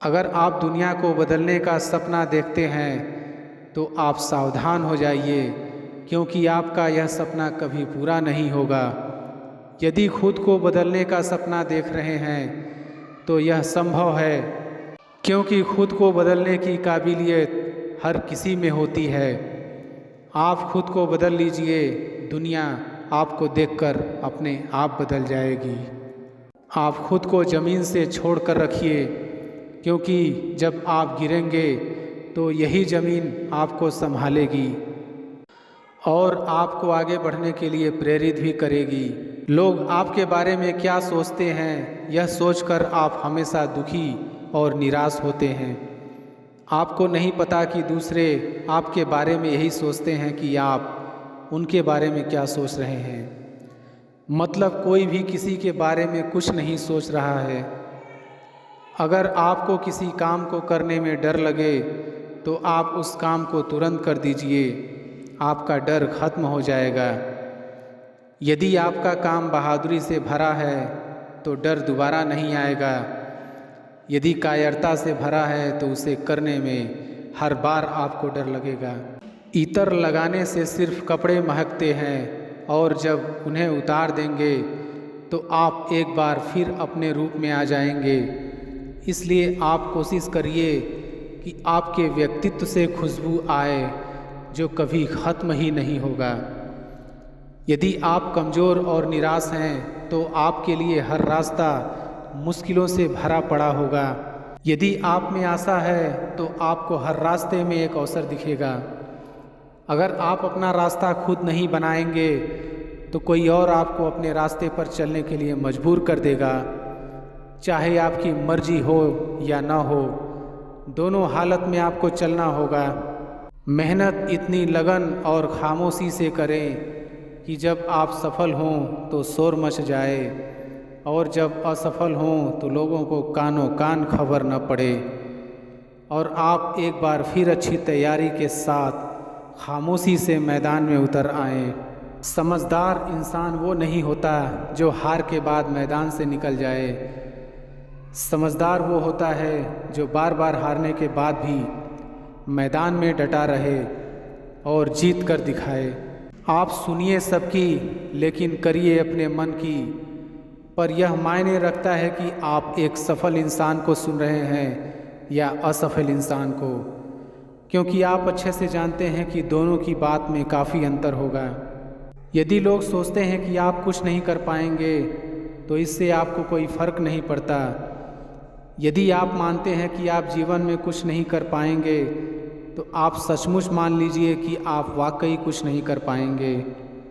अगर आप दुनिया को बदलने का सपना देखते हैं तो आप सावधान हो जाइए, क्योंकि आपका यह सपना कभी पूरा नहीं होगा। यदि खुद को बदलने का सपना देख रहे हैं तो यह संभव है, क्योंकि खुद को बदलने की काबिलियत हर किसी में होती है। आप खुद को बदल लीजिए, दुनिया आपको देखकर अपने आप बदल जाएगी। आप खुद को ज़मीन से छोड़ कर रखिए, क्योंकि जब आप गिरेंगे तो यही ज़मीन आपको संभालेगी और आपको आगे बढ़ने के लिए प्रेरित भी करेगी। लोग आपके बारे में क्या सोचते हैं, यह सोचकर आप हमेशा दुखी और निराश होते हैं। आपको नहीं पता कि दूसरे आपके बारे में यही सोचते हैं कि आप उनके बारे में क्या सोच रहे हैं। मतलब कोई भी किसी के बारे में कुछ नहीं सोच रहा है। अगर आपको किसी काम को करने में डर लगे तो आप उस काम को तुरंत कर दीजिए, आपका डर खत्म हो जाएगा। यदि आपका काम बहादुरी से भरा है तो डर दोबारा नहीं आएगा। यदि कायरता से भरा है तो उसे करने में हर बार आपको डर लगेगा। इत्र लगाने से सिर्फ कपड़े महकते हैं और जब उन्हें उतार देंगे तो आप एक बार फिर अपने रूप में आ जाएंगे। इसलिए आप कोशिश करिए कि आपके व्यक्तित्व से खुशबू आए जो कभी ख़त्म ही नहीं होगा। यदि आप कमज़ोर और निराश हैं तो आपके लिए हर रास्ता मुश्किलों से भरा पड़ा होगा। यदि आप में आशा है तो आपको हर रास्ते में एक अवसर दिखेगा। अगर आप अपना रास्ता खुद नहीं बनाएंगे तो कोई और आपको अपने रास्ते पर चलने के लिए मजबूर कर देगा। चाहे आपकी मर्जी हो या ना हो, दोनों हालत में आपको चलना होगा। मेहनत इतनी लगन और खामोशी से करें कि जब आप सफल हों तो शोर मच जाए, और जब असफल हों तो लोगों को कानों कान खबर न पड़े, और आप एक बार फिर अच्छी तैयारी के साथ खामोशी से मैदान में उतर आएं। समझदार इंसान वो नहीं होता जो हार के बाद मैदान से निकल जाए। समझदार वो होता है जो बार बार हारने के बाद भी मैदान में डटा रहे और जीत कर दिखाए। आप सुनिए सबकी, लेकिन करिए अपने मन की। पर यह मायने रखता है कि आप एक सफल इंसान को सुन रहे हैं या असफल इंसान को, क्योंकि आप अच्छे से जानते हैं कि दोनों की बात में काफ़ी अंतर होगा। यदि लोग सोचते हैं कि आप कुछ नहीं कर पाएंगे तो इससे आपको कोई फ़र्क नहीं पड़ता। यदि आप मानते हैं कि आप जीवन में कुछ नहीं कर पाएंगे तो आप सचमुच मान लीजिए कि आप वाकई कुछ नहीं कर पाएंगे।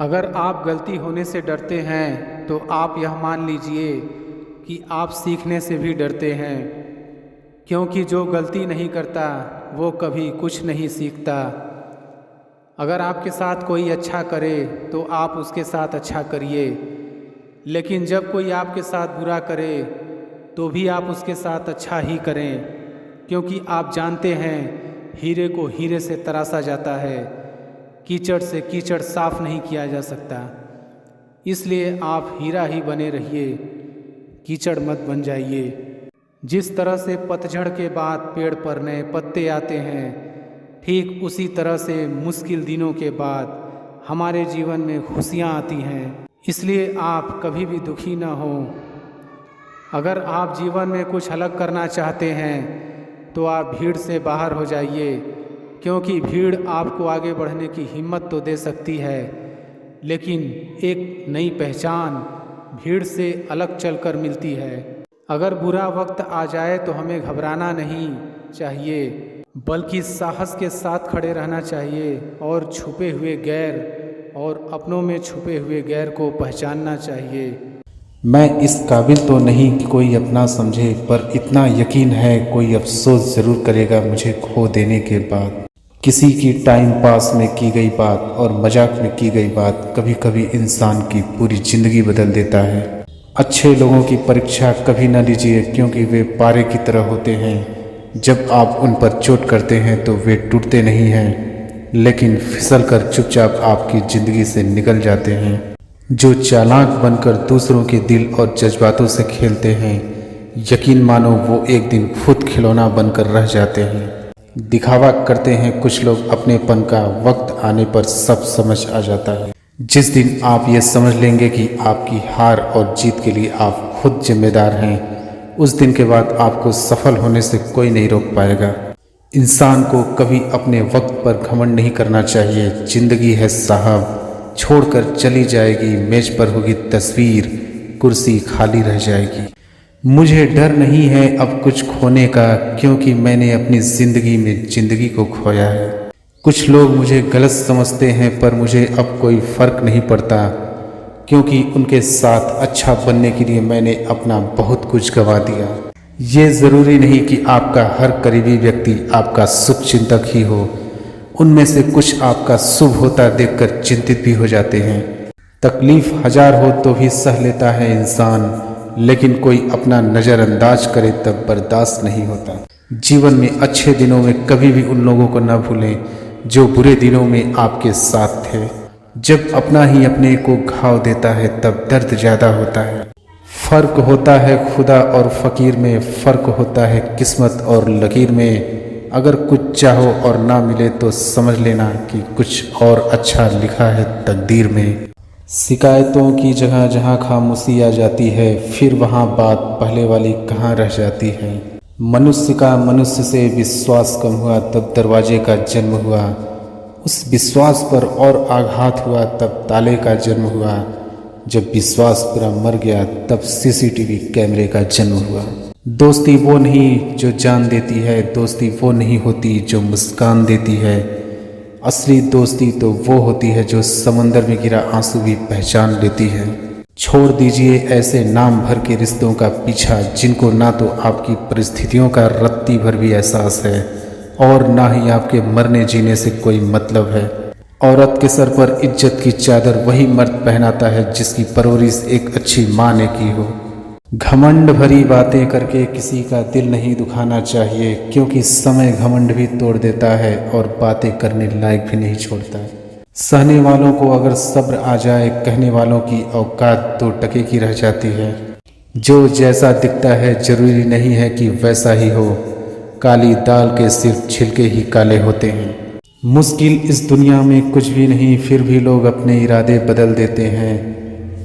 अगर आप गलती होने से डरते हैं तो आप यह मान लीजिए कि आप सीखने से भी डरते हैं, क्योंकि जो गलती नहीं करता वो कभी कुछ नहीं सीखता। अगर आपके साथ कोई अच्छा करे तो आप उसके साथ अच्छा करिए, लेकिन जब कोई आपके साथ बुरा करे तो भी आप उसके साथ अच्छा ही करें, क्योंकि आप जानते हैं हीरे को हीरे से तराशा जाता है, कीचड़ से कीचड़ साफ नहीं किया जा सकता। इसलिए आप हीरा ही बने रहिए, कीचड़ मत बन जाइए। जिस तरह से पतझड़ के बाद पेड़ पर नए पत्ते आते हैं, ठीक उसी तरह से मुश्किल दिनों के बाद हमारे जीवन में खुशियाँ आती हैं। इसलिए आप कभी भी दुखी ना हो। अगर आप जीवन में कुछ अलग करना चाहते हैं तो आप भीड़ से बाहर हो जाइए, क्योंकि भीड़ आपको आगे बढ़ने की हिम्मत तो दे सकती है, लेकिन एक नई पहचान भीड़ से अलग चलकर मिलती है। अगर बुरा वक्त आ जाए तो हमें घबराना नहीं चाहिए, बल्कि साहस के साथ खड़े रहना चाहिए और छुपे हुए गैर और अपनों में छुपे हुए गैर को पहचानना चाहिए। मैं इस काबिल तो नहीं कि कोई अपना समझे, पर इतना यकीन है कोई अफसोस ज़रूर करेगा मुझे खो देने के बाद। किसी की टाइम पास में की गई बात और मजाक में की गई बात कभी कभी इंसान की पूरी ज़िंदगी बदल देता है। अच्छे लोगों की परीक्षा कभी न लीजिए, क्योंकि वे पारे की तरह होते हैं। जब आप उन पर चोट करते हैं तो वे टूटते नहीं हैं, लेकिन फिसल कर चुपचाप आपकी ज़िंदगी से निकल जाते हैं। जो चालाक बनकर दूसरों के दिल और जज्बातों से खेलते हैं यकीन मानो वो एक दिन खुद खिलौना बनकर रह जाते हैं। दिखावा करते हैं कुछ लोग अपनेपन का, वक्त आने पर सब समझ आ जाता है। जिस दिन आप ये समझ लेंगे कि आपकी हार और जीत के लिए आप खुद जिम्मेदार हैं, उस दिन के बाद आपको सफल होने से कोई नहीं रोक पाएगा। इंसान को कभी अपने वक्त पर घमंड नहीं करना चाहिए। जिंदगी है साहब, छोड़कर चली जाएगी, मेज पर होगी तस्वीर, कुर्सी खाली रह जाएगी। मुझे डर नहीं है अब कुछ खोने का, क्योंकि मैंने अपनी ज़िंदगी में ज़िंदगी को खोया है। कुछ लोग मुझे गलत समझते हैं, पर मुझे अब कोई फ़र्क नहीं पड़ता, क्योंकि उनके साथ अच्छा बनने के लिए मैंने अपना बहुत कुछ गंवा दिया। ये ज़रूरी नहीं कि आपका हर करीबी व्यक्ति आपका शुभ चिंतक ही हो। उनमें से कुछ आपका शुभ होता देखकर चिंतित भी हो जाते हैं। तकलीफ़ हजार हो तो भी सह लेता है इंसान, लेकिन कोई अपना नज़रअंदाज करे तब बर्दाश्त नहीं होता। जीवन में अच्छे दिनों में कभी भी उन लोगों को न भूलें जो बुरे दिनों में आपके साथ थे। जब अपना ही अपने को घाव देता है तब दर्द ज़्यादा होता है। फ़र्क होता है खुदा और फ़कीर में, फ़र्क होता है किस्मत और लकीर में। अगर कुछ चाहो और ना मिले तो समझ लेना कि कुछ और अच्छा लिखा है तकदीर में। शिकायतों की जगह जहाँ खामोशी आ जाती है, फिर वहाँ बात पहले वाली कहाँ रह जाती है। मनुष्य का मनुष्य से विश्वास कम हुआ तब दरवाजे का जन्म हुआ, उस विश्वास पर और आघात हुआ तब ताले का जन्म हुआ। जब विश्वास पूरा मर गया तब सीसीटीवी कैमरे का जन्म हुआ। दोस्ती वो नहीं जो जान देती है, दोस्ती वो नहीं होती जो मुस्कान देती है। असली दोस्ती तो वो होती है जो समंदर में गिरा आंसू भी पहचान लेती है। छोड़ दीजिए ऐसे नाम भर के रिश्तों का पीछा, जिनको ना तो आपकी परिस्थितियों का रत्ती भर भी एहसास है और ना ही आपके मरने जीने से कोई मतलब है। औरत के सर पर इज्जत की चादर वही मर्द पहनाता है जिसकी परवरिश एक अच्छी माँ ने की हो। घमंड भरी बातें करके किसी का दिल नहीं दुखाना चाहिए, क्योंकि समय घमंड भी तोड़ देता है और बातें करने लायक भी नहीं छोड़ता। सहने वालों को अगर सब्र आ जाए, कहने वालों की औकात 2 टके की रह जाती है। जो जैसा दिखता है जरूरी नहीं है कि वैसा ही हो। काली दाल के सिर्फ छिलके ही काले होते हैं। मुश्किल इस दुनिया में कुछ भी नहीं, फिर भी लोग अपने इरादे बदल देते हैं।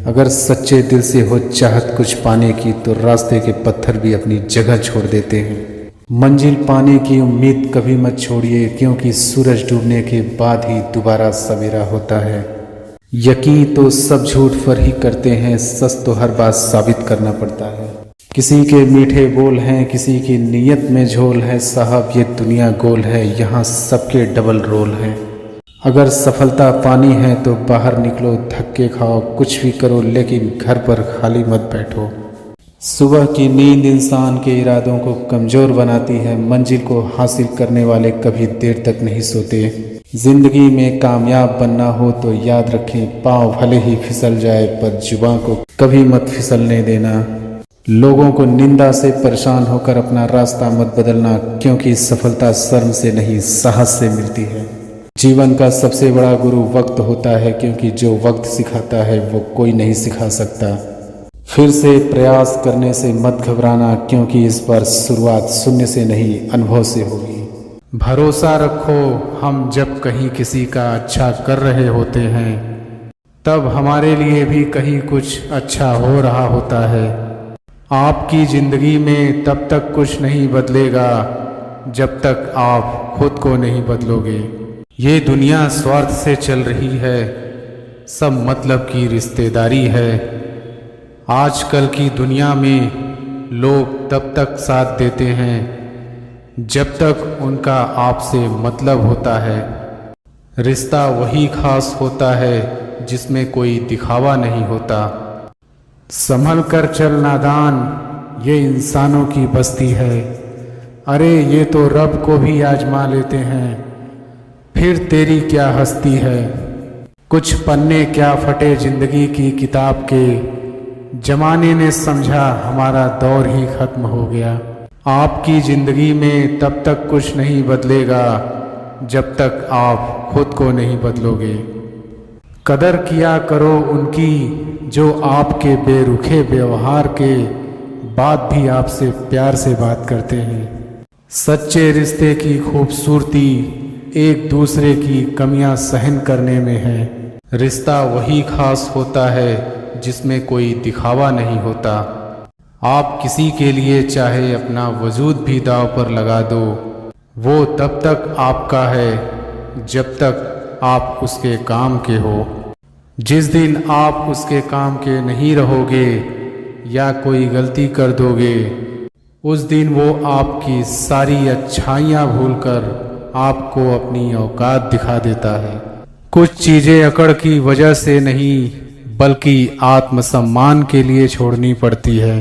अगर सच्चे दिल से हो चाहत कुछ पाने की तो रास्ते के पत्थर भी अपनी जगह छोड़ देते हैं। मंजिल पाने की उम्मीद कभी मत छोड़िए, क्योंकि सूरज डूबने के बाद ही दोबारा सवेरा होता है। यकीन तो सब झूठ पर ही करते हैं, सच तो हर बात साबित करना पड़ता है। किसी के मीठे बोल हैं, किसी की नीयत में झोल है। साहब ये दुनिया गोल है, यहाँ सबके डबल रोल है। अगर सफलता पानी है तो बाहर निकलो, धक्के खाओ, कुछ भी करो, लेकिन घर पर खाली मत बैठो। सुबह की नींद इंसान के इरादों को कमज़ोर बनाती है। मंजिल को हासिल करने वाले कभी देर तक नहीं सोते। जिंदगी में कामयाब बनना हो तो याद रखें, पाँव भले ही फिसल जाए पर जुबान को कभी मत फिसलने देना। लोगों को निंदा से परेशान होकर अपना रास्ता मत बदलना, क्योंकि सफलता शर्म से नहीं साहस से मिलती है। जीवन का सबसे बड़ा गुरु वक्त होता है, क्योंकि जो वक्त सिखाता है वो कोई नहीं सिखा सकता। फिर से प्रयास करने से मत घबराना, क्योंकि इस बार शुरुआत शून्य से नहीं अनुभव से होगी। भरोसा रखो, हम जब कहीं किसी का अच्छा कर रहे होते हैं तब हमारे लिए भी कहीं कुछ अच्छा हो रहा होता है। आपकी ज़िंदगी में तब तक कुछ नहीं बदलेगा जब तक आप खुद को नहीं बदलोगे। ये दुनिया स्वार्थ से चल रही है, सब मतलब की रिश्तेदारी है। आजकल की दुनिया में लोग तब तक साथ देते हैं जब तक उनका आपसे मतलब होता है। रिश्ता वही खास होता है जिसमें कोई दिखावा नहीं होता। संभल कर चल नादान, ये इंसानों की बस्ती है। अरे ये तो रब को भी आजमा लेते हैं, फिर तेरी क्या हस्ती है। कुछ पन्ने क्या फटे जिंदगी की किताब के, जमाने ने समझा हमारा दौर ही खत्म हो गया। आपकी ज़िंदगी में तब तक कुछ नहीं बदलेगा जब तक आप खुद को नहीं बदलोगे। कदर किया करो उनकी जो आपके बेरुखे व्यवहार के बाद भी आपसे प्यार से बात करते हैं। सच्चे रिश्ते की खूबसूरती एक दूसरे की कमियां सहन करने में है। रिश्ता वही खास होता है जिसमें कोई दिखावा नहीं होता। आप किसी के लिए चाहे अपना वजूद भी दांव पर लगा दो, वो तब तक आपका है जब तक आप उसके काम के हो। जिस दिन आप उसके काम के नहीं रहोगे या कोई गलती कर दोगे, उस दिन वो आपकी सारी अच्छाइयाँ भूलकर आपको अपनी औकात दिखा देता है। कुछ चीज़ें अकड़ की वजह से नहीं बल्कि आत्मसम्मान के लिए छोड़नी पड़ती है।